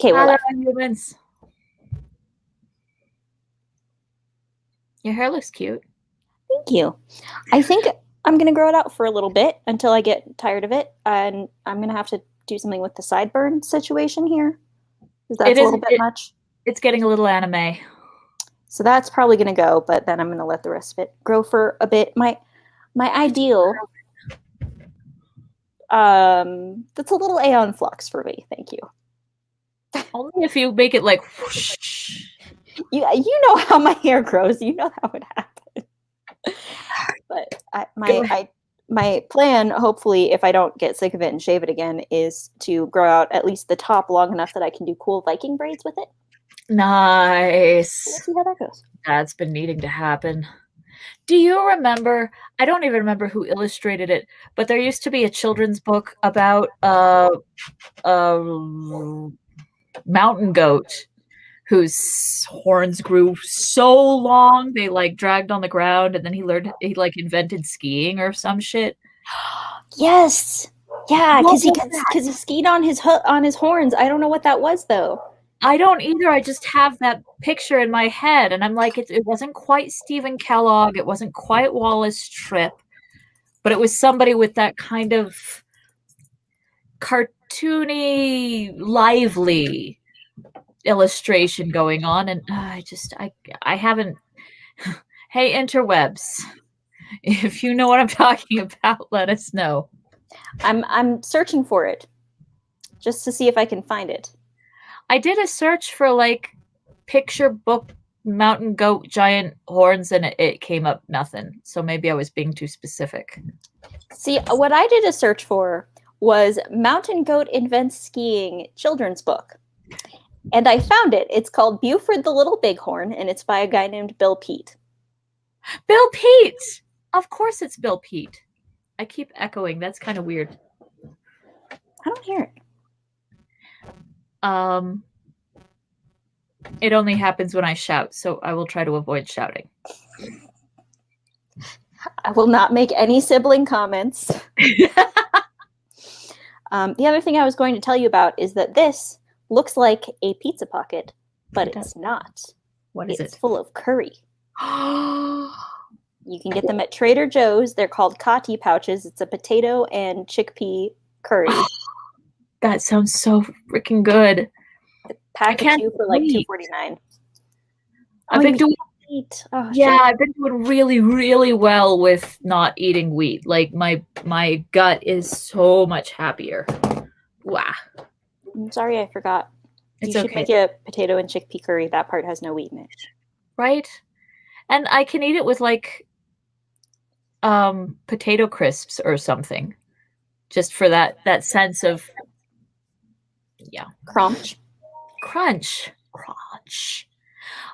Okay, Hello, well, humans. Your hair looks cute. thank you. I think I'm gonna grow it out for a little bit until I get tired of it, and I'm gonna have to do something with the sideburn situation here, because It that's a is. little bit much. It's getting a little anime. So that's probably gonna go, but then I'm gonna let the rest of it grow for a bit. My ideal, that's a little Aeon flux for me. Thank you. Only if you make it like whoosh. You know how my hair grows. You know that would happen. But my plan, hopefully, if I don't get sick of it and shave it again, is to grow out at least the top long enough that I can do cool Viking braids with it. Nice. We'll see how that goes. That's been needing to happen. Do you remember? I don't even remember who illustrated it, but there used to be a children's book about a mountain goat whose horns grew so long they like dragged on the ground, and then he like invented skiing or some shit. Yes. Yeah, What because was that? he skied on his horns. I don't know what that was though. I don't either. I just have that picture in my head, and I'm like, it wasn't quite Stephen Kellogg, it wasn't quite Wallace Tripp, but it was somebody with that kind of cartoony, lively illustration going on, and I haven't. Hey, interwebs, if you know what I'm talking about, let us know. I'm searching for it just to see if I can find it. I did a search for like picture book mountain goat giant horns, and it came up nothing. So maybe I was being too specific. See, what I did a search for was Mountain Goat Invents Skiing children's book. And I found it. It's called Buford the Little Bighorn, and it's by a guy named Bill Peet. Bill Peet! Of course it's Bill Peet. I keep echoing. That's kind of weird. I don't hear it. It only happens when I shout, so I will try to avoid shouting. I will not make any sibling comments. The other thing I was going to tell you about is that this looks like a pizza pocket, but it's not. What is It's it? full of curry. You can get them at Trader Joe's. They're called Kati pouches. It's a potato and chickpea curry. That sounds so freaking good. Pack of two for like $2.49. I've been doing I've been doing really, really well with not eating wheat. Like my gut is so much happier. Wow. I'm sorry, I forgot. It's you should make a potato and chickpea curry. That part has no wheat in it. Right? And I can eat it with like potato crisps or something. Just for that sense of Crunch.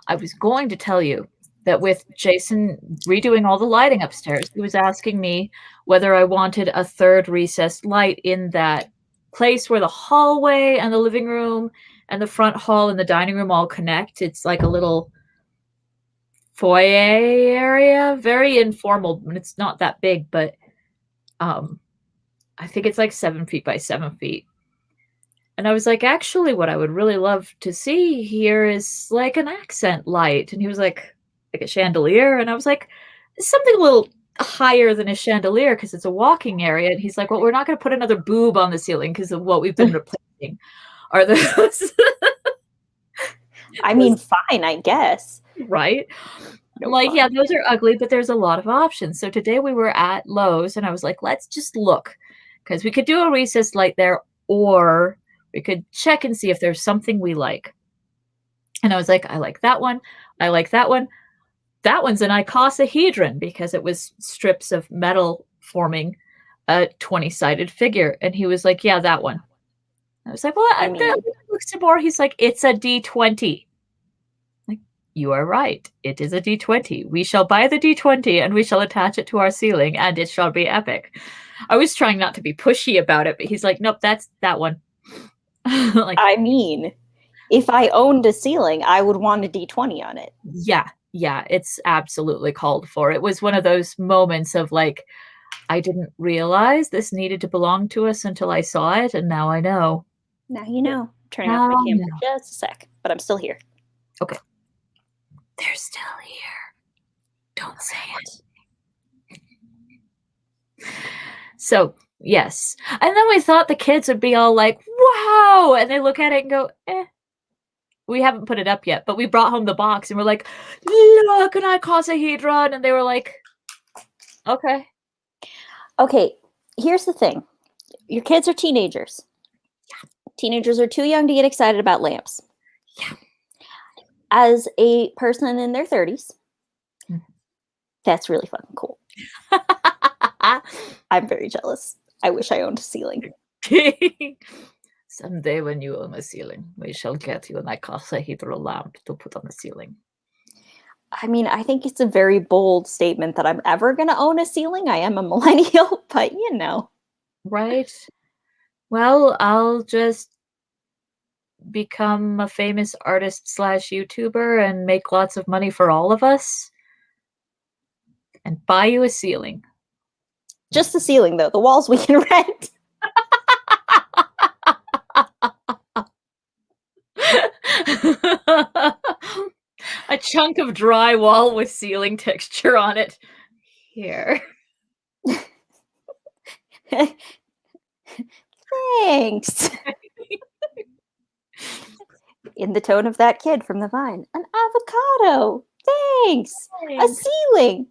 I was going to tell you that with Jason redoing all the lighting upstairs, he was asking me whether I wanted a third recessed light in that place where the hallway and the living room and the front hall and the dining room all connect. It's like a little foyer area, very informal, and it's not that big, but I think it's like 7 feet by 7 feet. And I was like, actually, what I would really love to see here is like an accent light. And he was like a chandelier. And I was like, something a little higher than a chandelier because it's a walking area. And he's like, well, we're not going to put another boob on the ceiling because of what we've been replacing. Are those? I mean, fine, I guess. Right? I'm like, yeah, those are ugly, but there's a lot of options. So today we were at Lowe's and I was like, let's just look because we could do a recessed light there, or we could check and see if there's something we like. And I was like, I like that one. I like that one. That one's an icosahedron because it was strips of metal forming a 20-sided figure. And he was like, yeah, that one. I was like, well, I mean, looks some more. He's like, it's a D20. Like, you are right. It is a D20. We shall buy the D20 and we shall attach it to our ceiling and it shall be epic. I was trying not to be pushy about it, but he's like, nope, that's that one. Like, I mean, if I owned a ceiling, I would want a D20 on it. Yeah, it's absolutely called for. It was one of those moments of like, I didn't realize this needed to belong to us until I saw it, and now I know. Now you know. turning off my Oh, camera no. just a sec, but I'm still here. Okay. They're still here. Don't say it. So, yes. And then we thought the kids would be all like, wow! And they look at it and go, eh. We haven't put it up yet, but we brought home the box and we're like, look, an icosahedron. And they were like, okay. Okay, here's the thing. Your kids are teenagers. Yeah. Teenagers are too young to get excited about lamps. Yeah. As a person in their 30s, that's really fucking cool. I'm very jealous. I wish I owned a ceiling. Someday when you own a ceiling, we shall get you an icosahedral lamp to put on the ceiling. I mean, I think it's a very bold statement that I'm ever going to own a ceiling. I am a millennial, but you know. Right? Well, I'll just become a famous artist / YouTuber and make lots of money for all of us and buy you a ceiling. Just the ceiling, though. The walls we can rent. A chunk of drywall with ceiling texture on it. Here. Thanks. In the tone of that kid from The Vine. An avocado. Thanks. A ceiling.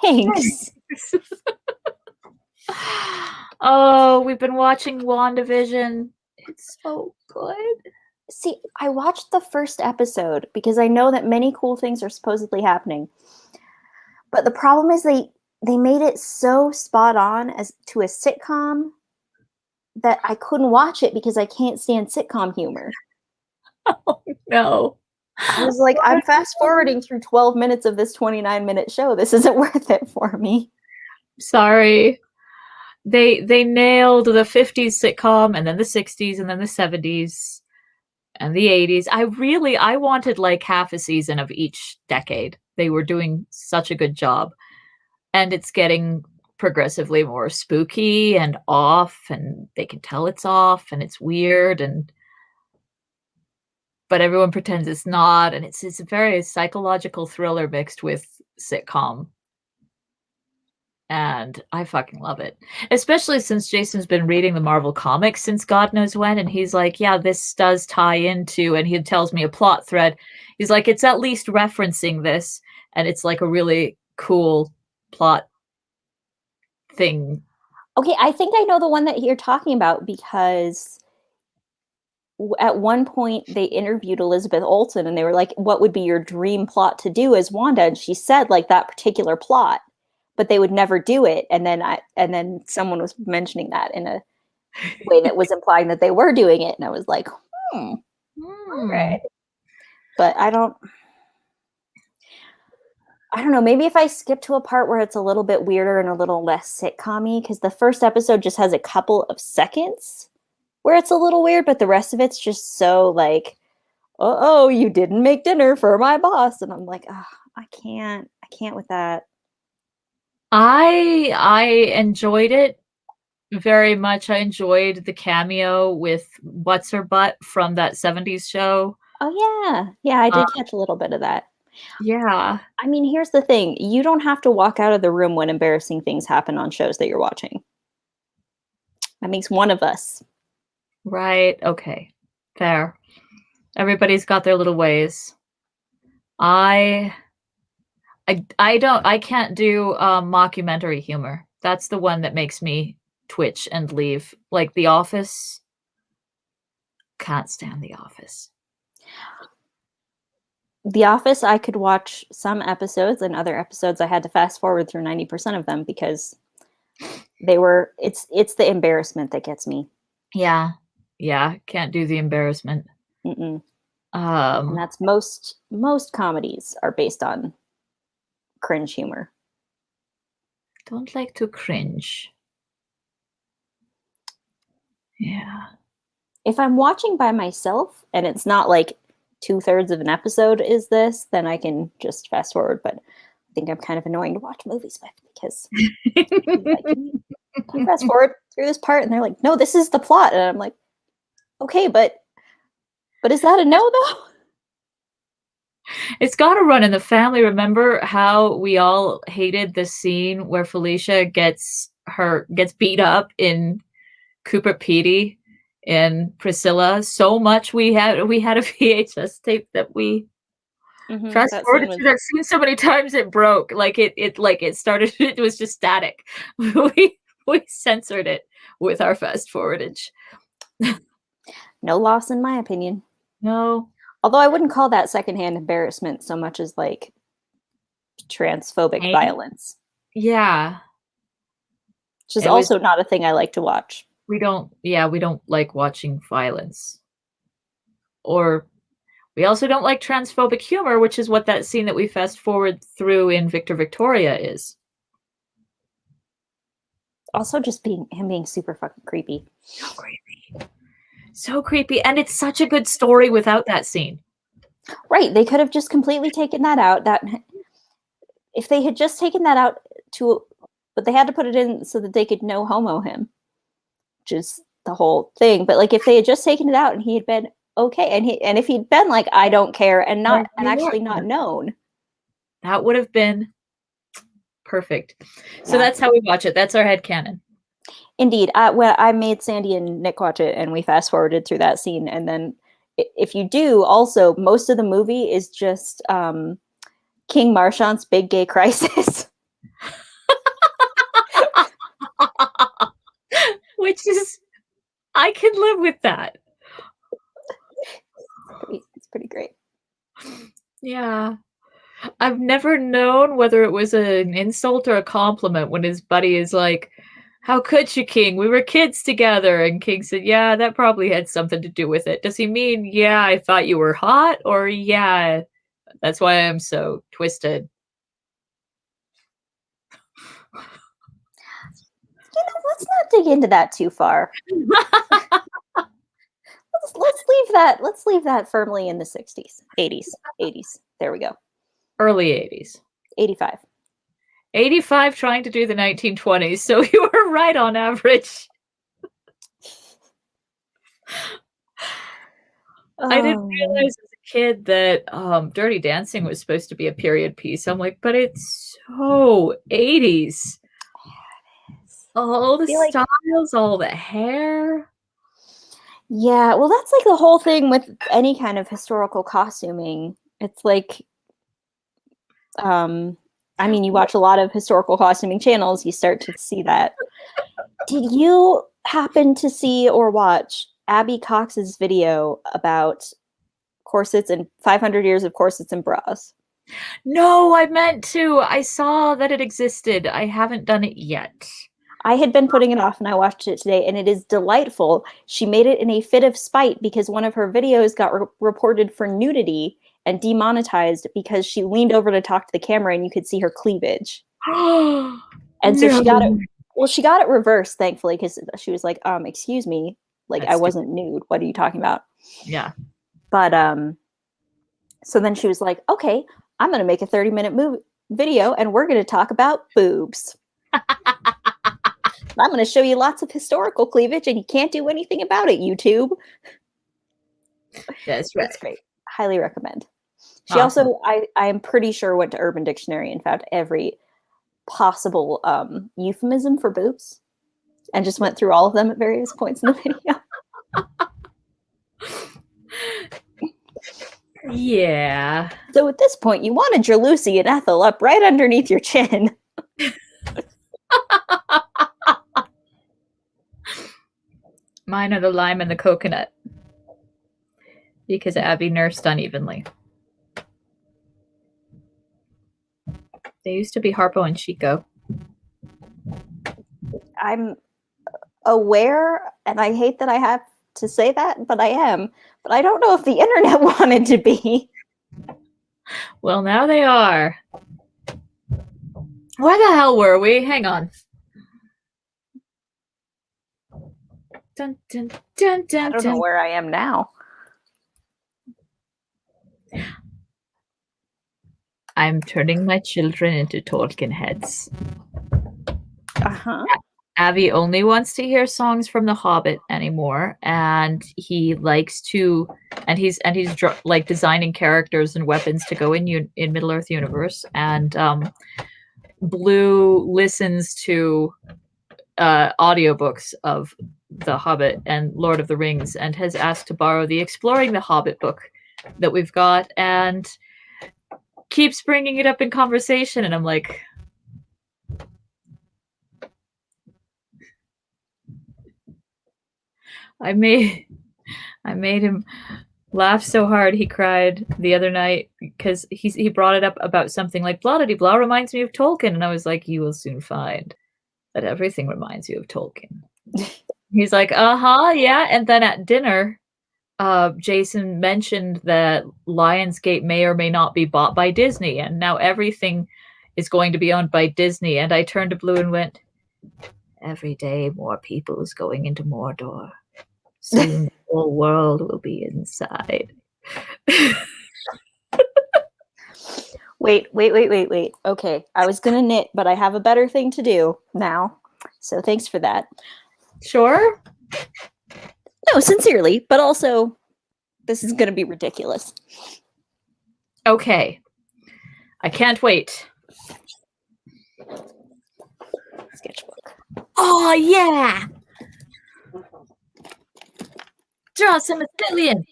Thanks. Oh, we've been watching WandaVision. It's so good. See, I watched the first episode because I know that many cool things are supposedly happening. But the problem is they made it so spot on as to a sitcom that I couldn't watch it because I can't stand sitcom humor. Oh, no. I was like, I'm fast forwarding through 12 minutes of this 29-minute show. This isn't worth it for me. Sorry. They nailed the 50s sitcom and then the 60s and then the 70s and the 80s. I wanted like half a season of each decade. They were doing such a good job. And it's getting progressively more spooky and off, and they can tell it's off and it's weird, but everyone pretends it's not, and it's a very psychological thriller mixed with sitcom. And I fucking love it. Especially since Jason's been reading the Marvel comics since God knows when, and he's like, yeah, this does tie into, and he tells me a plot thread. He's like, it's at least referencing this, and it's like a really cool plot thing. Okay, I think I know the one that you're talking about because at one point they interviewed Elizabeth Olsen and they were like, what would be your dream plot to do as Wanda? And she said like that particular plot, but they would never do it. And then someone was mentioning that in a way that was implying that they were doing it. And I was like, all right. But I don't know. Maybe if I skip to a part where it's a little bit weirder and a little less sitcom-y, because the first episode just has a couple of seconds where it's a little weird, but the rest of it's just so like, oh, you didn't make dinner for my boss. And I'm like, oh, I can't with that. I enjoyed it very much. I enjoyed the cameo with What's Her Butt from that 70s show. Oh, yeah. Yeah, I did catch a little bit of that. Yeah. I mean, here's the thing. You don't have to walk out of the room when embarrassing things happen on shows that you're watching. That makes one of us. Right. Okay. Fair. Everybody's got their little ways. I can't do mockumentary humor. That's the one that makes me twitch and leave. Like The Office. Can't stand The Office. The Office, I could watch some episodes, and other episodes I had to fast forward through 90% of them because it's the embarrassment that gets me. Yeah. Yeah. Can't do the embarrassment. And that's most comedies are based on cringe humor. Don't like to cringe. Yeah. If I'm watching by myself and it's not like 2/3 of an episode is this, then I can just fast forward. But I think I'm kind of annoying to watch movies with because like, can you fast forward through this part? And they're like, no, this is the plot. And I'm like, okay, but But is that a no, though? It's got to run in the family. Remember how we all hated the scene where Felicia gets beat up in Cooper Petey and Priscilla so much we had a VHS tape that we fast forwarded through that scene so many times it broke. Like it started, it was just static. We censored it with our fast forwardage. No loss in my opinion. No. Although I wouldn't call that secondhand embarrassment so much as like transphobic violence. Yeah. Which is also not a thing I like to watch. We don't like watching violence. Or we also don't like transphobic humor, which is what that scene that we fast forward through in Victor Victoria is. Also just him being super fucking creepy. So creepy. So creepy. And it's such a good story without that scene. Right. They could have just completely taken that out. That if they had just taken that out but they had to put it in so that they could no homo him, which is the whole thing. But like if they had just taken it out and he had been okay, and if he'd been like, I don't care, and actually not known, that would have been perfect. So that's how we watch it. That's our headcanon. Indeed. When I made Sandy and Nick watch it, and we fast forwarded through that scene, and then if you do, also most of the movie is just King Marchand's big gay crisis. Which is, I can live with that. It's pretty great. Yeah. I've never known whether it was an insult or a compliment when his buddy is like, how could you, King? We were kids together. And King said, yeah, that probably had something to do with it. Does he mean, yeah, I thought you were hot? Or, yeah, that's why I'm so twisted? Let's not dig into that too far. Let's leave that firmly in the 60s, 80s. There we go. Early 80s. 85. 85 trying to do the 1920s, so you were right on average. I didn't realize as a kid that Dirty Dancing was supposed to be a period piece. I'm like, but it's so 80s. All the styles, all the hair. Yeah, well, that's like the whole thing with any kind of historical costuming. It's like, I mean, you watch a lot of historical costuming channels, you start to see that. Did you happen to see or watch Abby Cox's video about corsets and 500 years of corsets and bras? No, I meant to. I saw that it existed. I haven't done it yet. I had been putting it off and I watched it today and it is delightful. She made it in a fit of spite because one of her videos got reported for nudity and demonetized because she leaned over to talk to the camera and you could see her cleavage. And so she got it reversed, thankfully, because she was like, excuse me, like I wasn't nude. What are you talking about? Yeah. But so then she was like, okay, I'm going to make a 30-minute video and we're going to talk about boobs. I'm going to show you lots of historical cleavage and you can't do anything about it, YouTube. That's right. That's great. Highly recommend. She also, I am pretty sure, went to Urban Dictionary and found every possible euphemism for boobs and just went through all of them at various points in the video. Yeah. So at this point, you wanted your Lucy and Ethel up right underneath your chin. Mine are the lime and the coconut because Abby nursed unevenly. They used to be Harpo and Chico. I'm aware, and I hate that I have to say that, but I am. But I don't know if the internet wanted to be. Well, now they are. Where the hell were we? Hang on. Dun, dun, dun, dun, I don't know where I am now. I'm turning my children into Tolkien heads. Uh-huh. Avi only wants to hear songs from The Hobbit anymore, and he likes to, and he's like designing characters and weapons to go in Middle Earth universe. And Blue listens to audiobooks of The Hobbit and Lord of the Rings, and has asked to borrow the Exploring the Hobbit book that we've got, and keeps bringing it up in conversation. And I'm like, I made him laugh so hard he cried the other night because he brought it up about something like blah blah blah reminds me of Tolkien, and I was like, you will soon find that everything reminds you of Tolkien. He's like, yeah. And then at dinner, Jason mentioned that Lionsgate may or may not be bought by Disney, and now everything is going to be owned by Disney. And I turned to Blue and went, every day more people is going into Mordor. Soon the whole world will be inside. Wait. Okay, I was gonna knit, but I have a better thing to do now. So thanks for that. Sure? No, sincerely, but also this is gonna be ridiculous. Okay. I can't wait. Sketchbook. Oh, yeah! Draw some Athelion.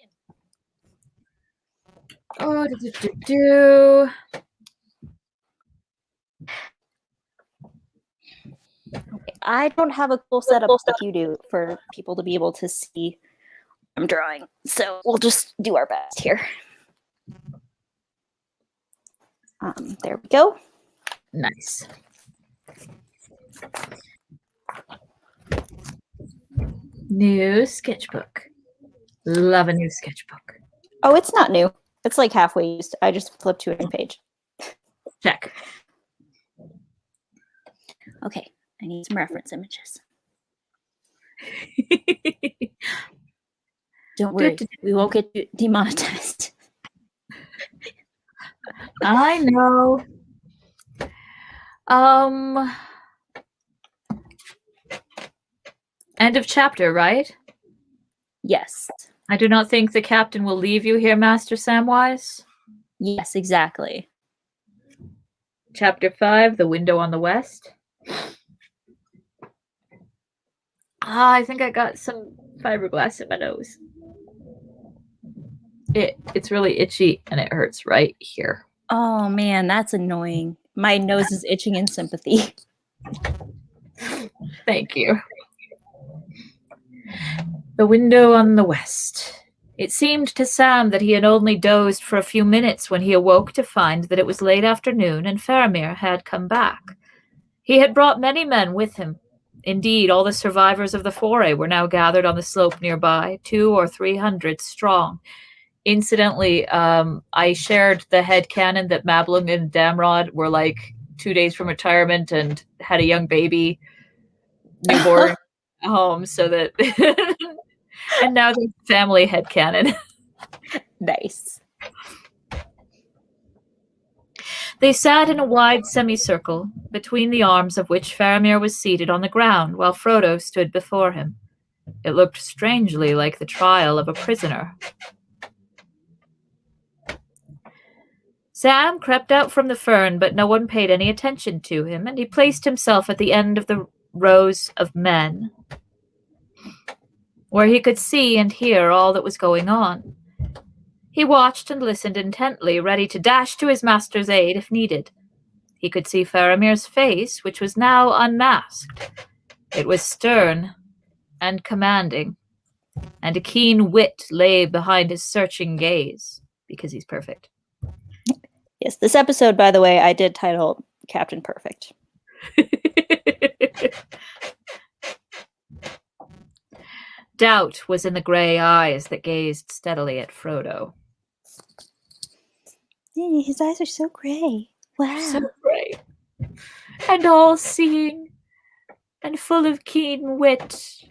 Oh, Okay, I don't have a cool setup like you do for people to be able to see what I'm drawing, so we'll just do our best here. There we go. Nice. New sketchbook. Love a new sketchbook. Oh, it's not new. It's like halfway used. I just flipped to a new page. Check. Okay, I need some reference images. Don't worry, we won't get demonetized. I know. End of chapter, right? Yes. I do not think the captain will leave you here, Master Samwise. Yes, exactly. Chapter 5, The Window on the West. I think I got some fiberglass in my nose. It's really itchy and it hurts right here. Oh man, that's annoying. My nose is itching in sympathy. Thank you. The Window on the West. It seemed to Sam that he had only dozed for a few minutes when he awoke to find that it was late afternoon and Faramir had come back. He had brought many men with him. Indeed, all the survivors of the foray were now gathered on the slope nearby, 200 or 300 strong. Incidentally, I shared the headcanon that Mablung and Damrod were like 2 days from retirement and had a young baby, newborn, at home, so that... and now there's family headcanon. Nice. They sat in a wide semicircle, between the arms of which Faramir was seated on the ground, while Frodo stood before him. It looked strangely like the trial of a prisoner. Sam crept out from the fern, but no one paid any attention to him, and he placed himself at the end of the rows of men, where he could see and hear all that was going on. He watched and listened intently, ready to dash to his master's aid if needed. He could see Faramir's face, which was now unmasked. It was stern and commanding, and a keen wit lay behind his searching gaze, because he's perfect. Yes, this episode, by the way, I did title Captain Perfect. Doubt was in the gray eyes that gazed steadily at Frodo. His eyes are so gray. Wow. So gray. And all-seeing, and full of keen wit.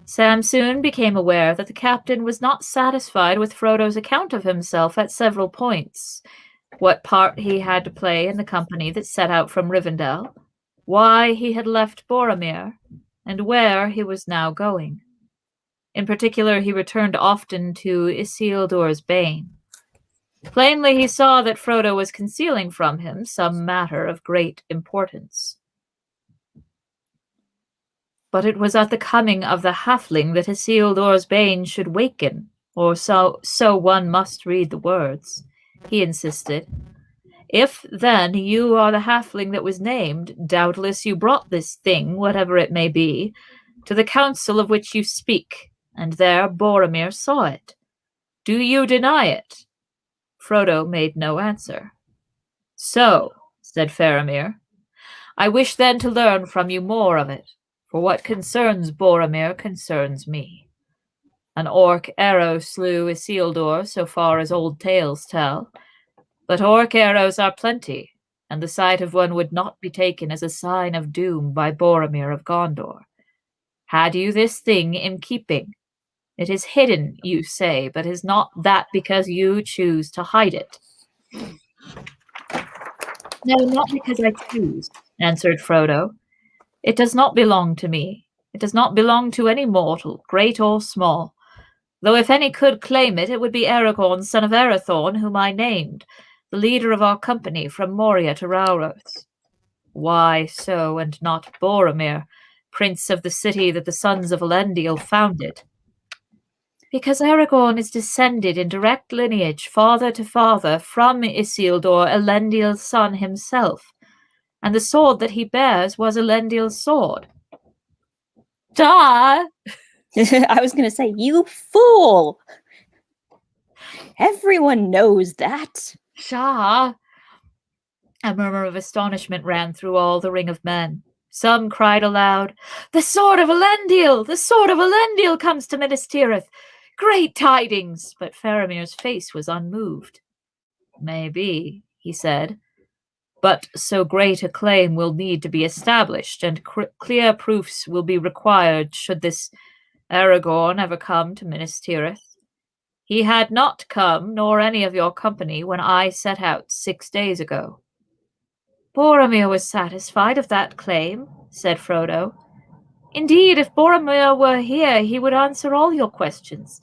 Sam soon became aware that the captain was not satisfied with Frodo's account of himself at several points. What part he had to play in the company that set out from Rivendell, why he had left Boromir, and where he was now going. In particular, he returned often to Isildur's Bane. Plainly he saw that Frodo was concealing from him some matter of great importance. But it was at the coming of the halfling that Isildur's Bane should waken, or so one must read the words, he insisted. If, then, you are the halfling that was named, doubtless you brought this thing, whatever it may be, to the council of which you speak, and there Boromir saw it. Do you deny it? Frodo made no answer. So, said Faramir, I wish then to learn from you more of it, for what concerns Boromir concerns me. An orc arrow slew Isildur, so far as old tales tell, but orc arrows are plenty, and the sight of one would not be taken as a sign of doom by Boromir of Gondor. Had you this thing in keeping? It is hidden, you say, but is not that because you choose to hide it? No, not because I choose, answered Frodo. It does not belong to me. It does not belong to any mortal, great or small. Though if any could claim it, it would be Aragorn, son of Arathorn, whom I named, the leader of our company from Moria to Rauros. Why so, and not Boromir, prince of the city that the sons of Elendil founded? Because Aragorn is descended in direct lineage, father to father, from Isildur, Elendil's son himself, and the sword that he bears was Elendil's sword. Duh! I was going to say, you fool! Everyone knows that. Shah! A murmur of astonishment ran through all the ring of men. Some cried aloud, The sword of Elendil! The sword of Elendil comes to Minas Tirith! Great tidings! But Faramir's face was unmoved. Maybe, he said, but so great a claim will need to be established, and clear proofs will be required should this Aragorn ever come to Minas Tirith. He had not come, nor any of your company, when I set out 6 days ago. Boromir was satisfied of that claim, said Frodo. Indeed, if Boromir were here, he would answer all your questions.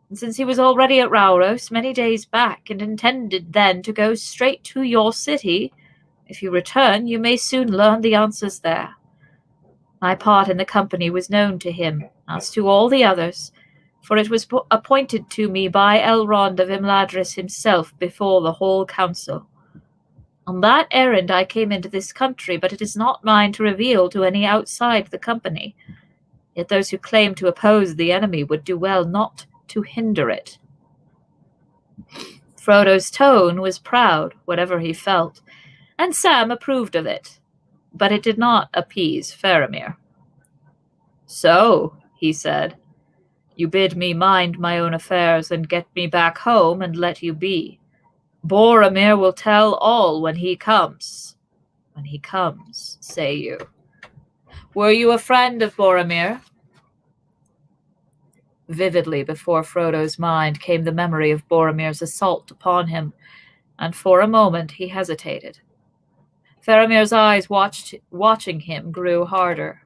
And since he was already at Rauros many days back, and intended then to go straight to your city, if you return, you may soon learn the answers there. My part in the company was known to him, as to all the others, for it was appointed to me by Elrond of Imladris himself before the whole council. On that errand I came into this country, but it is not mine to reveal to any outside the company. Yet those who claim to oppose the enemy would do well not to hinder it. Frodo's tone was proud, whatever he felt, and Sam approved of it, but it did not appease Faramir. So, he said, you bid me mind my own affairs and get me back home and let you be. Boromir will tell all when he comes. When he comes, say you. Were you a friend of Boromir? Vividly before Frodo's mind came the memory of Boromir's assault upon him, and for a moment he hesitated. Faramir's eyes watching him grew harder.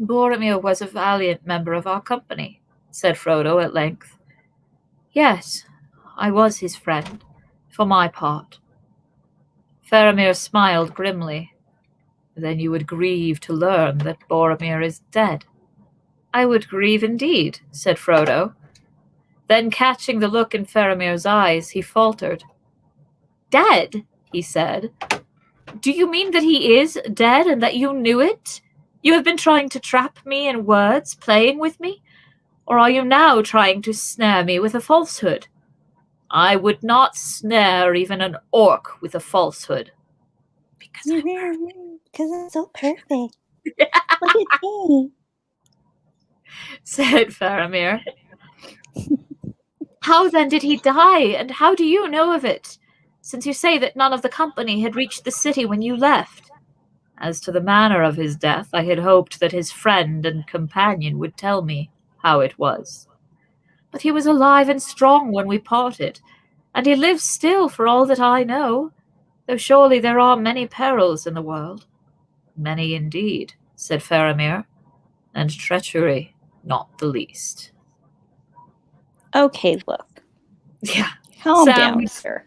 Boromir was a valiant member of our company, said Frodo at length. Yes, I was his friend, for my part. Faramir smiled grimly. Then you would grieve to learn that Boromir is dead. I would grieve indeed, said Frodo. Then catching the look in Faramir's eyes, he faltered. Dead, he said. Do you mean that he is dead and that you knew it? You have been trying to trap me in words, playing with me? Or are you now trying to snare me with a falsehood? I would not snare even an orc with a falsehood. Because it's so perfect. Look at me, said Faramir. How then did he die, and how do you know of it, since you say that none of the company had reached the city when you left? As to the manner of his death, I had hoped that his friend and companion would tell me how it was. But he was alive and strong when we parted, and he lives still for all that I know, though surely there are many perils in the world. Many indeed, said Faramir, and treachery not the least. Okay, look. Yeah. Calm down, sir.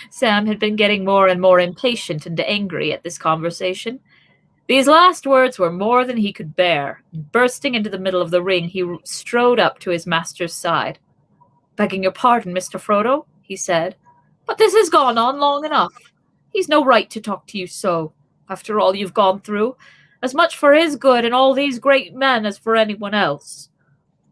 Sam had been getting more and more impatient and angry at this conversation. These last words were more than he could bear. Bursting into the middle of the ring, he strode up to his master's side. "Begging your pardon, Mr. Frodo," he said, "but this has gone on long enough. He's no right to talk to you so, after all you've gone through, as much for his good and all these great men as for anyone else.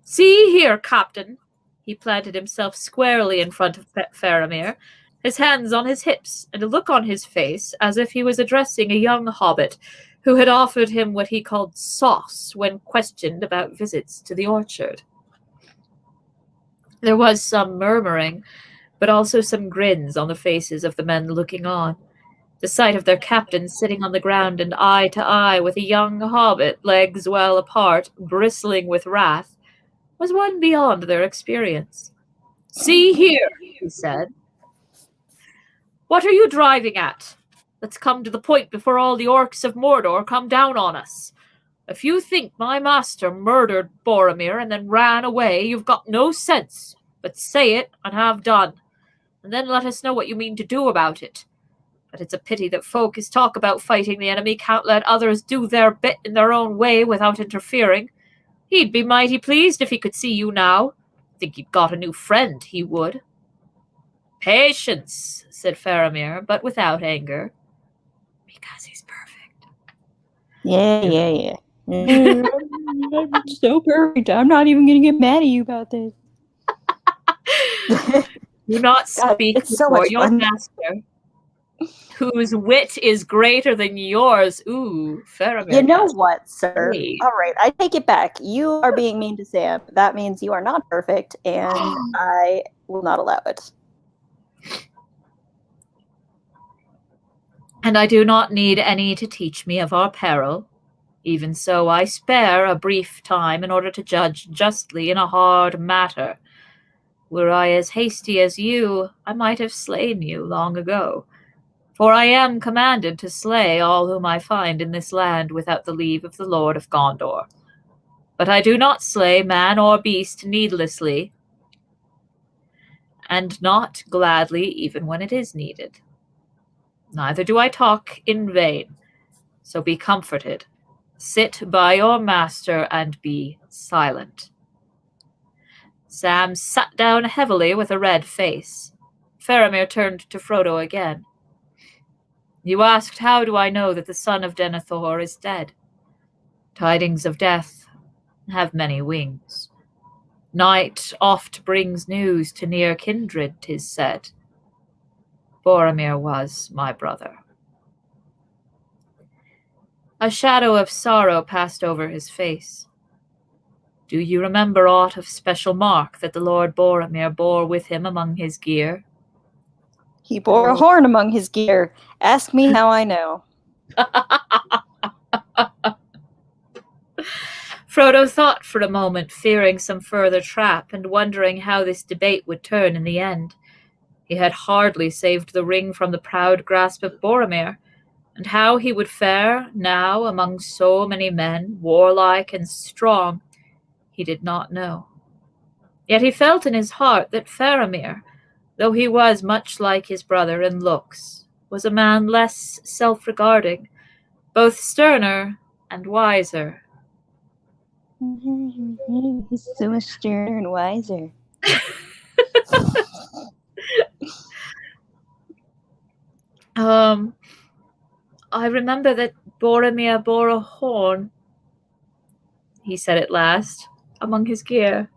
See here, Captain." He planted himself squarely in front of Faramir, his hands on his hips, and a look on his face as if he was addressing a young hobbit who had offered him what he called sauce when questioned about visits to the orchard. There was some murmuring, but also some grins on the faces of the men looking on. The sight of their captain sitting on the ground and eye to eye with a young hobbit, legs well apart, bristling with wrath, was one beyond their experience. "See here," he said. "What are you driving at? Let's come to the point before all the orcs of Mordor come down on us. If you think my master murdered Boromir and then ran away, you've got no sense. But say it and have done, and then let us know what you mean to do about it. But it's a pity that folk as talk about fighting the enemy can't let others do their bit in their own way without interfering. He'd be mighty pleased if he could see you now. Think he'd got a new friend, he would." "Patience," said Faramir, but without anger. "Because he's perfect." Yeah. I'm so perfect. I'm not even going to get mad at you about this. Do not speak before your master, whose wit is greater than yours. Ooh, Faramir. You know what, sir? All right, I take it back. You are being mean to Sam. That means you are not perfect, and I will not allow it. "And I do not need any to teach me of our peril. Even so, I spare a brief time in order to judge justly in a hard matter. Were I as hasty as you, I might have slain you long ago. For I am commanded to slay all whom I find in this land without the leave of the Lord of Gondor. But I do not slay man or beast needlessly, and not gladly even when it is needed. Neither do I talk in vain, so be comforted. Sit by your master and be silent." Sam sat down heavily with a red face. Faramir turned to Frodo again. "You asked how do I know that the son of Denethor is dead? Tidings of death have many wings. Night oft brings news to near kindred, 'tis said. Boromir was my brother." A shadow of sorrow passed over his face. "Do you remember aught of special mark that the Lord Boromir bore with him among his gear?" "He bore a horn among his gear. Ask me how I know." Frodo thought for a moment, fearing some further trap and wondering how this debate would turn in the end. He had hardly saved the ring from the proud grasp of Boromir, and how he would fare now among so many men, warlike and strong, he did not know. Yet he felt in his heart that Faramir, though he was much like his brother in looks, was a man less self-regarding, both sterner and wiser. He's so much sterner and wiser. "I remember that Boromir bore a horn," he said at last, "among his gear."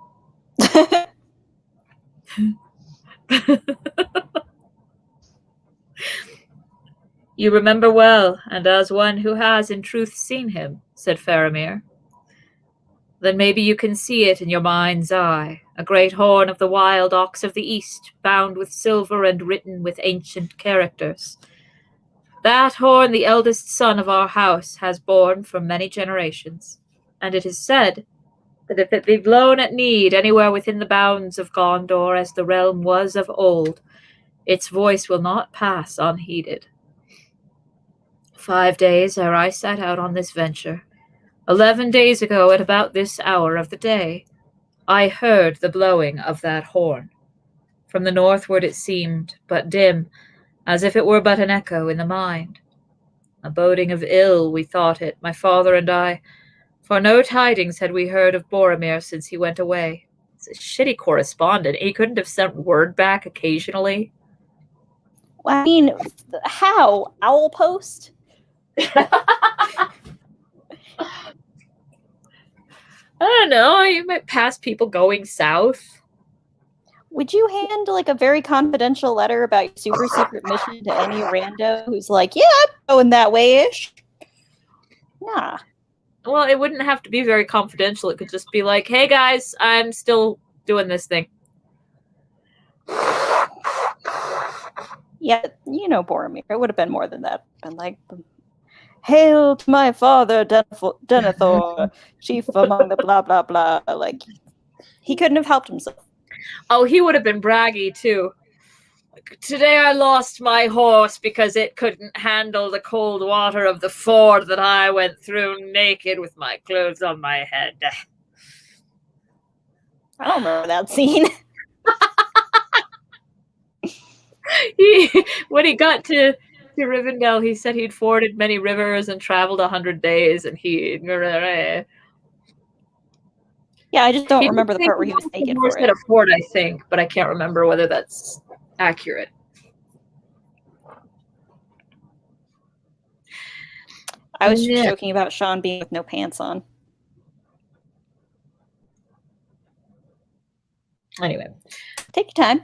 "You remember well, and as one who has in truth seen him," said Faramir. "Then maybe you can see it in your mind's eye, a great horn of the wild ox of the east, bound with silver and written with ancient characters. That horn the eldest son of our house has borne for many generations, and it is said that if it be blown at need anywhere within the bounds of Gondor as the realm was of old, its voice will not pass unheeded. 5 days ere I set out on this venture. 11 days ago, at about this hour of the day, I heard the blowing of that horn. From the northward it seemed, but dim, as if it were but an echo in the mind. A boding of ill, we thought it, my father and I, for no tidings had we heard of Boromir since he went away. It's a shitty correspondent. He couldn't have sent word back occasionally. I mean, how? Owl Post? I don't know. You might pass people going south. Would you hand like a very confidential letter about your super secret mission to any rando who's like, yeah, I'm going that way-ish? Nah. Well, it wouldn't have to be very confidential. It could just be like, hey guys, I'm still doing this thing. Yeah, you know Boromir. It would have been more than that. Been like, hail to my father, Denethor, chief among the blah, blah, blah. Like, he couldn't have helped himself. Oh, he would have been braggy, too. Today I lost my horse because it couldn't handle the cold water of the ford that I went through naked with my clothes on my head. I don't remember that scene. When he got to Rivendell, he said he'd forded many rivers and traveled 100 days, and he... Yeah, I just don't remember the part where he was naked for it. At a fort, I think, but I can't remember whether that's accurate. I was just joking about Sean being with no pants on. Anyway. Take your time.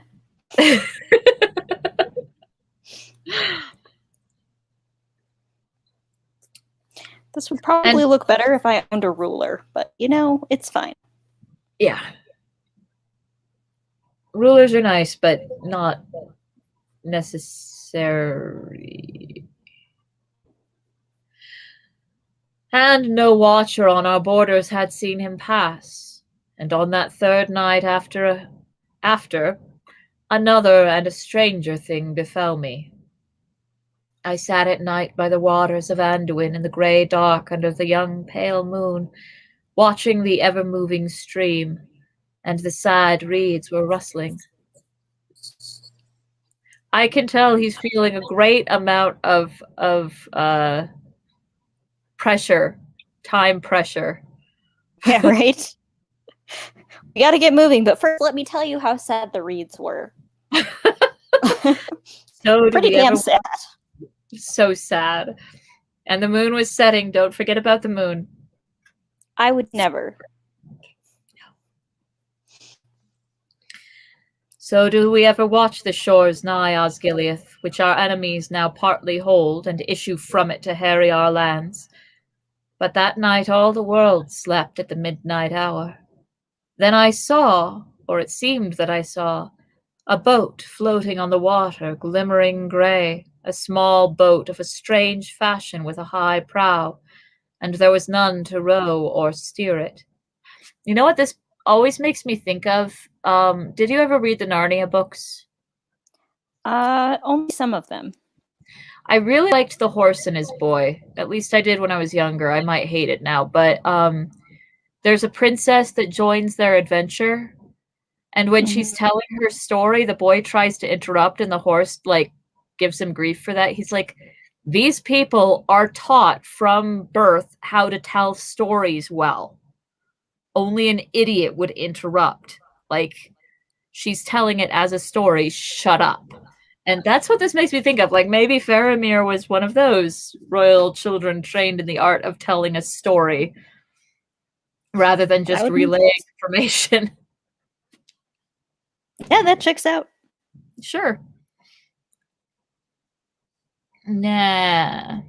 This would probably look better if I owned a ruler, but you know, it's fine. Yeah. Rulers are nice, but not necessary. And no watcher on our borders had seen him pass. And on that third night after, another and a stranger thing befell me. I sat at night by the waters of Anduin in the grey dark under the young pale moon, watching the ever-moving stream, and the sad reeds were rustling. I can tell he's feeling a great amount of pressure, time pressure. Yeah, right? We got to get moving, but first let me tell you how sad the reeds were. So pretty damn sad. So sad. And the moon was setting. Don't forget about the moon. I would never. So do we ever watch the shores nigh Osgiliath, which our enemies now partly hold, and issue from it to harry our lands? But that night all the world slept at the midnight hour. Then I saw, or it seemed that I saw, a boat floating on the water, glimmering grey, a small boat of a strange fashion with a high prow, and there was none to row or steer it. You know what this always makes me think of? Did you ever read the Narnia books? Only some of them. I really liked The Horse and His Boy. At least I did when I was younger. I might hate it now, but there's a princess that joins their adventure, and when she's telling her story, the boy tries to interrupt, and the horse gives him grief for that. He's like, these people are taught from birth how to tell stories well. Only an idiot would interrupt. She's telling it as a story, shut up. And that's what this makes me think of. Maybe Faramir was one of those royal children trained in the art of telling a story rather than just relaying information. Yeah, that checks out. Sure. Nah.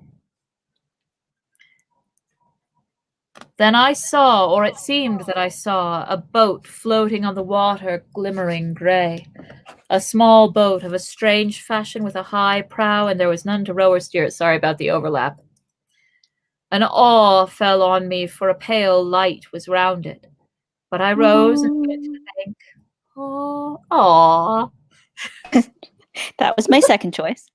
Then I saw, or it seemed that I saw, a boat floating on the water, glimmering grey. A small boat of a strange fashion with a high prow, and there was none to row or steer it. Sorry about the overlap. An awe fell on me, for a pale light was round it. But I rose and went to the bank. Aw. That was my second choice.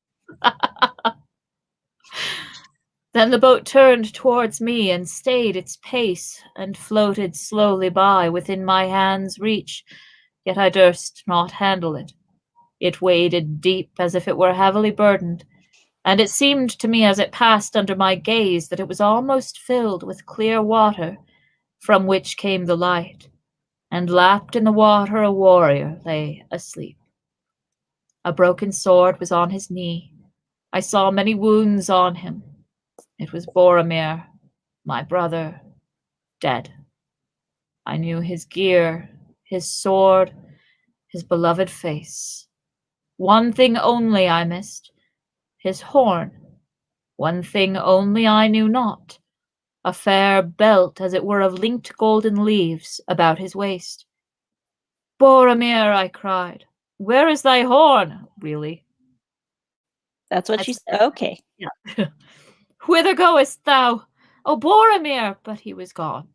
Then the boat turned towards me and stayed its pace and floated slowly by within my hand's reach, yet I durst not handle it. It waded deep as if it were heavily burdened, and it seemed to me as it passed under my gaze that it was almost filled with clear water, from which came the light, and lapped in the water a warrior lay asleep. A broken sword was on his knee. I saw many wounds on him. It was Boromir, my brother, dead. I knew his gear, his sword, his beloved face. One thing only I missed, his horn. One thing only I knew not, a fair belt as it were of linked golden leaves about his waist. Boromir, I cried, where is thy horn, really? That's what she said. Okay. Yeah. Whither goest thou? O Boromir! But he was gone.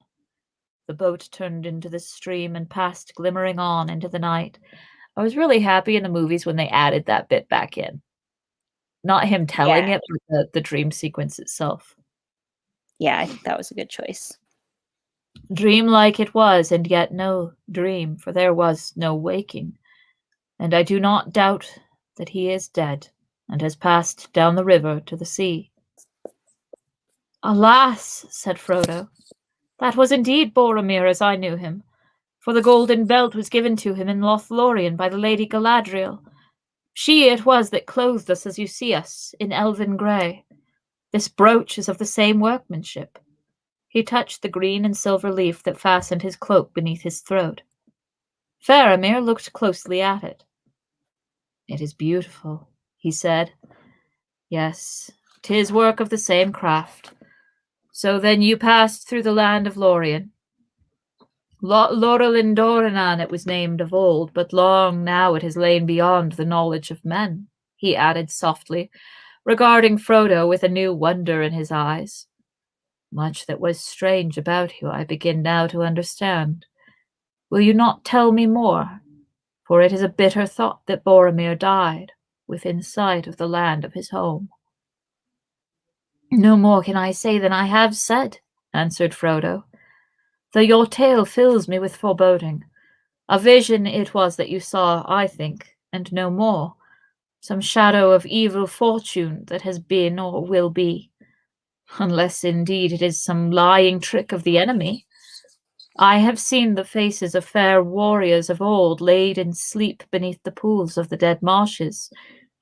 The boat turned into the stream and passed glimmering on into the night. I was really happy in the movies when they added that bit back in. Not him telling it, but the dream sequence itself. Yeah, I think that was a good choice. Dream-like it was, and yet no dream, for there was no waking. And I do not doubt that he is dead, and has passed down the river to the sea. Alas, said Frodo, that was indeed Boromir as I knew him, for the golden belt was given to him in Lothlorien by the Lady Galadriel. She it was that clothed us as you see us, in elven grey. This brooch is of the same workmanship. He touched the green and silver leaf that fastened his cloak beneath his throat. Faramir looked closely at it. It is beautiful, he said. Yes, 'tis work of the same craft. So then you passed through the land of Lorien. Lorelin Doranan it was named of old, but long now it has lain beyond the knowledge of men, he added softly, regarding Frodo with a new wonder in his eyes. Much that was strange about you I begin now to understand. Will you not tell me more? For it is a bitter thought that Boromir died within sight of the land of his home. No more can I say than I have said, answered Frodo, though your tale fills me with foreboding. A vision it was that you saw, I think, and no more. Some shadow of evil fortune that has been or will be. Unless indeed it is some lying trick of the enemy. I have seen the faces of fair warriors of old laid in sleep beneath the pools of the dead marshes,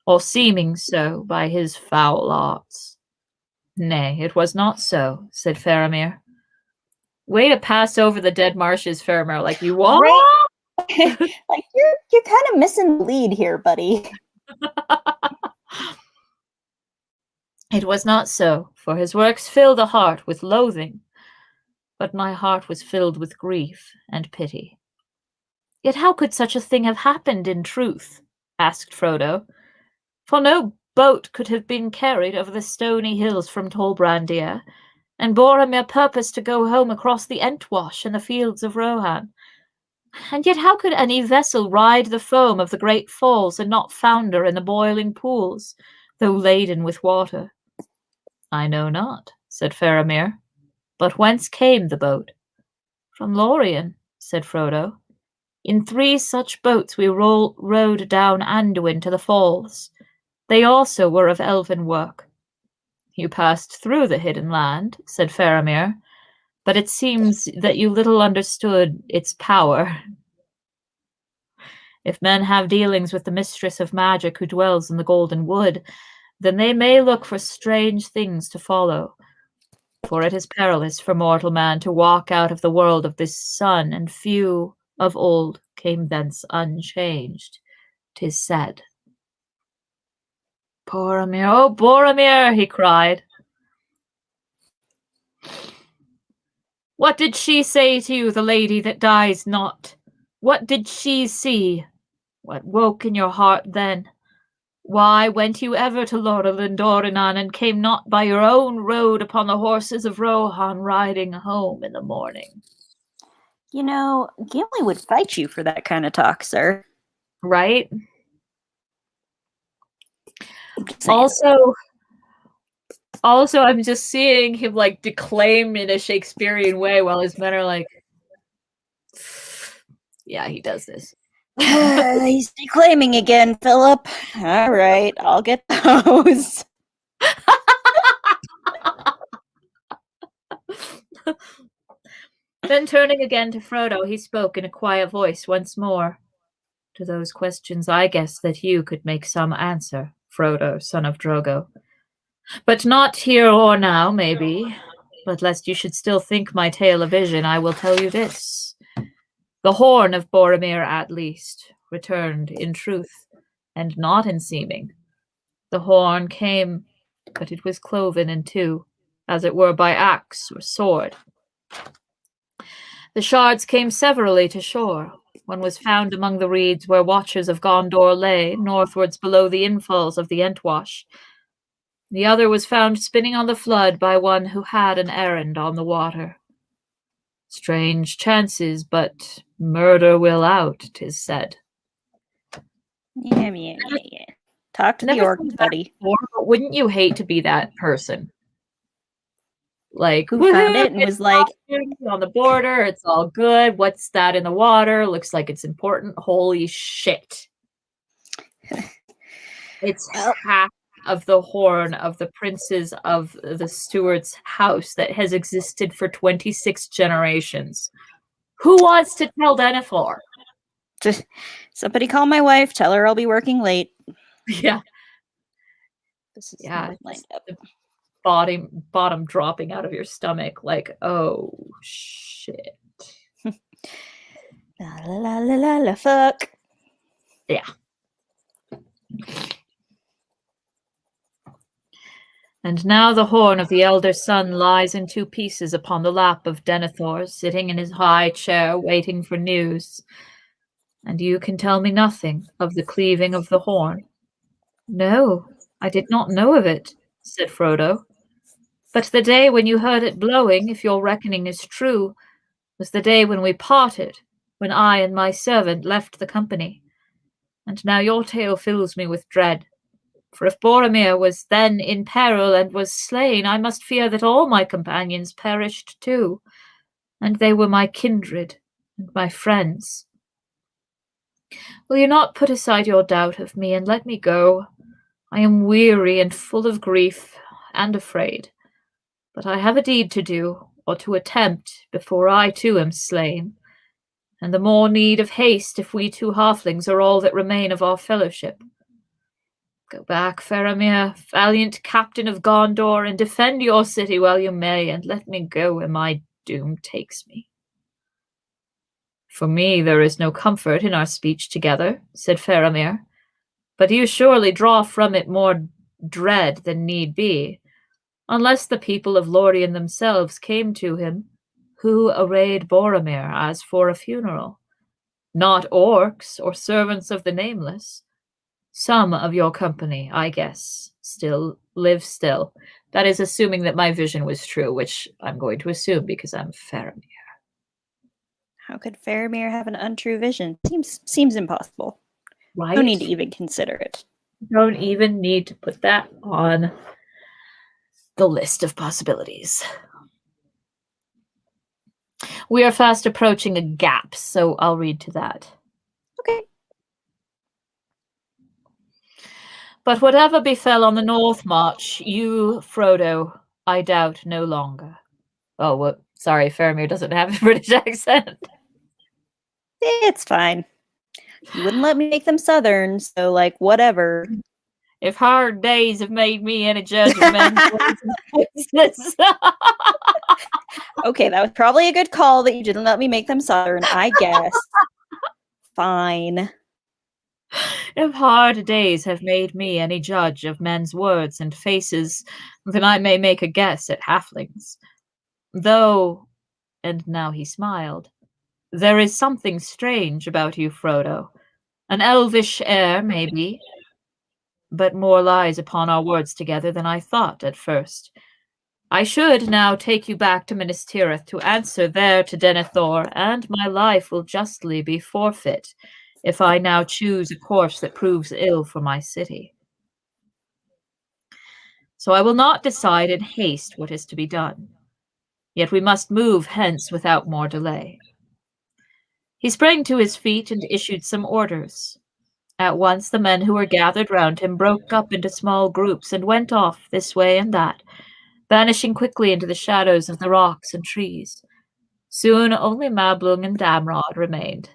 or seeming so by his foul arts. Nay, it was not so, said Faramir. Way to pass over the dead marshes, Faramir, like you what? Right. Like you're kind of missing the lead here, buddy. It was not so, for his works fill the heart with loathing, but my heart was filled with grief and pity. Yet how could such a thing have happened in truth? Asked Frodo. For no boat could have been carried over the stony hills from Tol Brandir, and Boromir purposed to go home across the Entwash and the fields of Rohan. And yet how could any vessel ride the foam of the great falls and not founder in the boiling pools, though laden with water? I know not, said Faramir. But whence came the boat? From Lorien, said Frodo. In 3 such boats we rowed down Anduin to the falls. They also were of elven work. You passed through the hidden land, said Faramir, but it seems that you little understood its power. If men have dealings with the mistress of magic who dwells in the Golden Wood, then they may look for strange things to follow. For it is perilous for mortal man to walk out of the world of this sun, and few of old came thence unchanged, 'tis said. Boromir, oh Boromir, he cried. What did she say to you, the lady that dies not? What did she see? What woke in your heart then? Why went you ever to Lorelin Doranan and came not by your own road upon the horses of Rohan riding home in the morning? You know, Gimli would fight you for that kind of talk, sir. Right? Also, Also, I'm just seeing him like declaim in a Shakespearean way while his men are like, yeah, he does this. He's declaiming again, Philip. All right, I'll get those. Then turning again to Frodo, he spoke in a quiet voice once more. To those questions I guess that you could make some answer, Frodo, son of Drogo. But not here or now, maybe. But lest you should still think my tale a vision, I will tell you this. The horn of Boromir, at least, returned in truth, and not in seeming. The horn came, but it was cloven in two, as it were by axe or sword. The shards came severally to shore. One was found among the reeds where watchers of Gondor lay, northwards below the infalls of the Entwash. The other was found spinning on the flood by one who had an errand on the water. Strange chances, but murder will out, 'tis said. Yeah. Talk to the orc, buddy. Before, but wouldn't you hate to be that person? Like, who found it and was like, on the border, it's all good. What's that in the water? Looks like it's important. Holy shit. It's half of the horn of the princes of the Stewart's house that has existed for 26 generations. Who wants to tell Denethor? Somebody call my wife, tell her I'll be working late. Yeah. This is lined up. Bottom dropping out of your stomach, like, oh shit. la fuck. Yeah. And now the horn of the elder son lies in two pieces upon the lap of Denethor, sitting in his high chair waiting for news. And you can tell me nothing of the cleaving of the horn. No, I did not know of it, said Frodo. But the day when you heard it blowing, if your reckoning is true, was the day when we parted, when I and my servant left the company. And now your tale fills me with dread. For if Boromir was then in peril and was slain, I must fear that all my companions perished too, and they were my kindred and my friends. Will you not put aside your doubt of me and let me go? I am weary and full of grief and afraid. But I have a deed to do, or to attempt, before I too am slain, and the more need of haste if we two halflings are all that remain of our fellowship. Go back, Faramir, valiant captain of Gondor, and defend your city while you may, and let me go where my doom takes me. For me there is no comfort in our speech together, said Faramir, but you surely draw from it more dread than need be, unless the people of Lorien themselves came to him, who arrayed Boromir as for a funeral. Not orcs or servants of the Nameless. Some of your company, I guess, live still. That is assuming that my vision was true, which I'm going to assume because I'm Faramir. How could Faramir have an untrue vision? Seems impossible. Right? No need to even consider it. Don't even need to put that on the list of possibilities. We are fast approaching a gap, so I'll read to that. Okay. But whatever befell on the North March, you, Frodo, I doubt no longer. Oh, well, sorry, Faramir doesn't have a British accent. It's fine. You wouldn't let me make them Southern, so, like, whatever. If hard days have made me any judge of men's voices. Okay, that was probably a good call that you didn't let me make them Southern, I guess. Fine. If hard days have made me any judge of men's words and faces, then I may make a guess at halflings. Though, and now he smiled, there is something strange about you, Frodo. An elvish air, maybe, but more lies upon our words together than I thought at first. I should now take you back to Minas Tirith to answer there to Denethor, and my life will justly be forfeit if I now choose a course that proves ill for my city. so I will not decide in haste what is to be done. Yet we must move hence without more delay. He sprang to his feet and issued some orders. At once the men who were gathered round him broke up into small groups and went off this way and that, vanishing quickly into the shadows of the rocks and trees. Soon only Mablung and Damrod remained.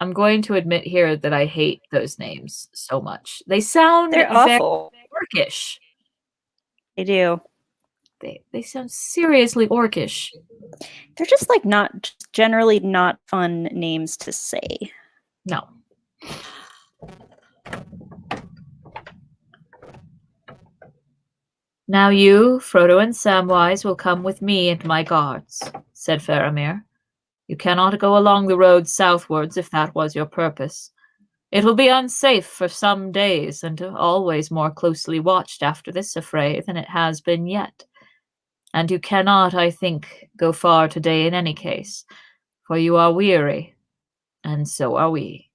I'm going to admit here that I hate those names so much. They sound They're very awful. orcish. They do. They sound seriously orcish. They're just like generally not fun names to say. No. Now you, Frodo and Samwise, will come with me and my guards, said Faramir. You cannot go along the road southwards if that was your purpose. It will be unsafe for some days, and always more closely watched after this affray than it has been yet. And you cannot, I think, go far today in any case, for you are weary, and so are we.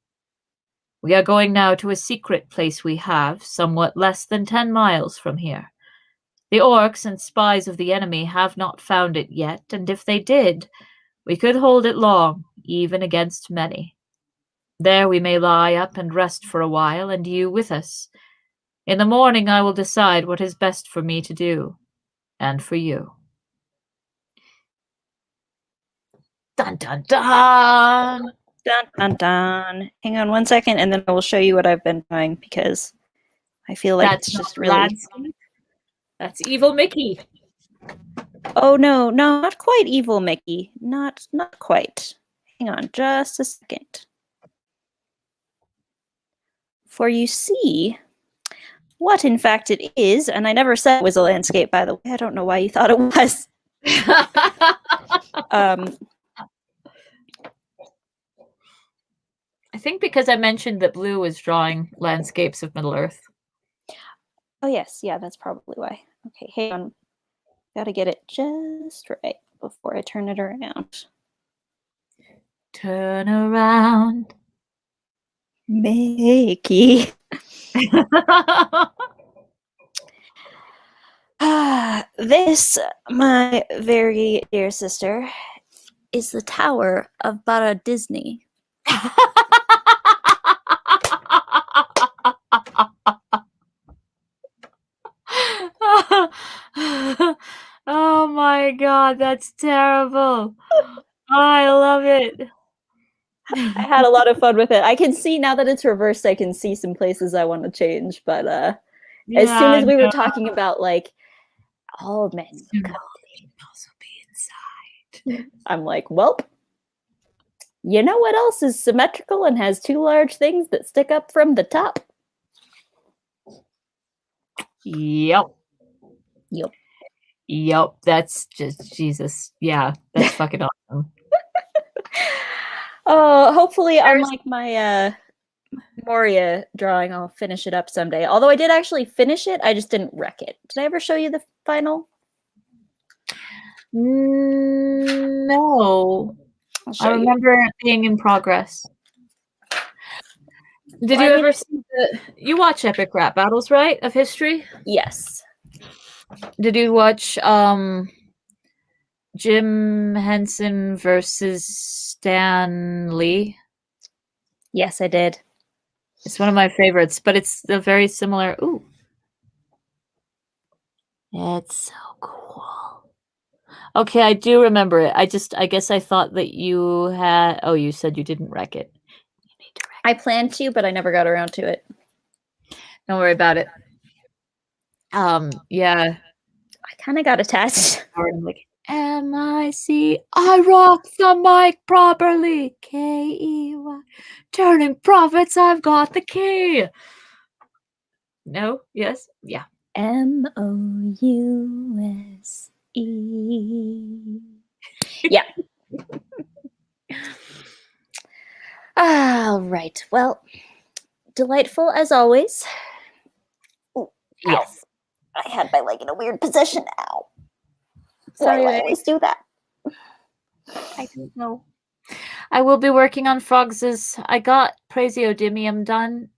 We are going now to a secret place we have, somewhat less than 10 miles from here. The orcs and spies of the enemy have not found it yet, and if they did, we could hold it long, even against many. There we may lie up and rest for a while, and you with us. In the morning I will decide what is best for me to do, and for you. Dun dun dun! Dun dun dun. Hang on 1 second, and then I will show you what I've been doing because I feel like it's just really. Landscape. That's evil Mickey. Oh no, not quite evil Mickey. Not quite. Hang on just a second. For you see what in fact it is, and I never said it was a landscape, by the way. I don't know why you thought it was. I think because I mentioned that Blue was drawing landscapes of Middle-earth. Oh yes, yeah, that's probably why. Okay, hang on. Gotta get it just right before I turn it around. Turn around. Mickey. This, my very dear sister, is the Tower of Bara Disney. Oh my god, that's terrible. I love it. I had a lot of fun with it. I can see now that it's reversed, I can see some places I want to change, but as soon as we were talking about like all men could also be inside, I'm like, welp. You know what else is symmetrical and has two large things that stick up from the top? Yep. That's just Jesus. Yeah, that's fucking awesome. Oh, hopefully, unlike my Moria drawing, I'll finish it up someday. Although I did actually finish it, I just didn't wreck it. Did I ever show you the final? No. I remember it being in progress. Did you ever see you watch Epic Rap Battles, right? Of history? Yes. Did you watch Jim Henson versus Stan Lee? Yes, I did. It's one of my favorites, but it's a very similar. Ooh. It's so cool. Okay, I do remember it. I guess I thought that you had. Oh, you said you didn't wreck it. You need to wreck I planned to, but I never got around to it. Don't worry about it. Yeah. I kind of got attached. Like, M-I-C. I rock the mic properly. K-E-Y. Turning profits, I've got the key. No? Yes? Yeah. M-O-U-S-E. Yeah. All right. Well, delightful as always. Ooh, yes. I had my leg in a weird position. Ow. Sorry, I always do that. I don't know. I will be working on Frogs's. I got Praesiodimium done.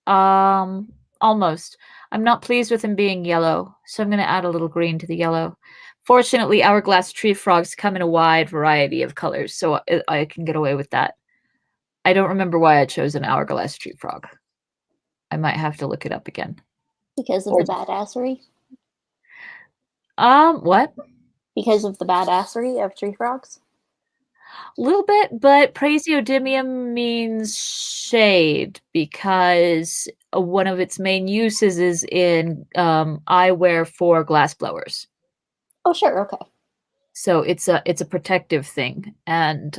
Almost. I'm not pleased with him being yellow, so I'm going to add a little green to the yellow. Fortunately, hourglass tree frogs come in a wide variety of colors, so I can get away with that. I don't remember why I chose an hourglass tree frog. I might have to look it up again. Because of the badassery? What? Because of the badassery of tree frogs? A little bit, but Praseodymium means shade because one of its main uses is in eyewear for glassblowers. Oh, sure, okay. So it's a protective thing, and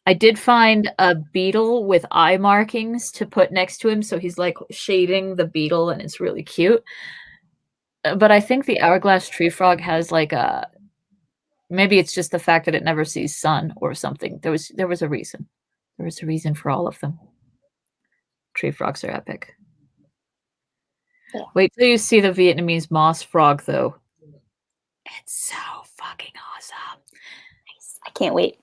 I did find a beetle with eye markings to put next to him, so he's like shading the beetle, and it's really cute. But I think the hourglass tree frog has like a, maybe it's just the fact that it never sees sun or something. There was a reason. There was a reason for all of them. Tree frogs are epic. Yeah. Wait till you see the Vietnamese moss frog, though. It's so fucking awesome. Nice. I can't wait.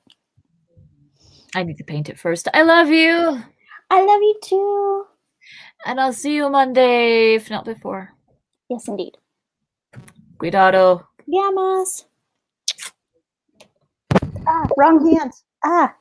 I need to paint it first. I love you. I love you too. And I'll see you Monday, if not before. Yes, indeed. Cuidado. Llamas. Ah, wrong hands. Ah.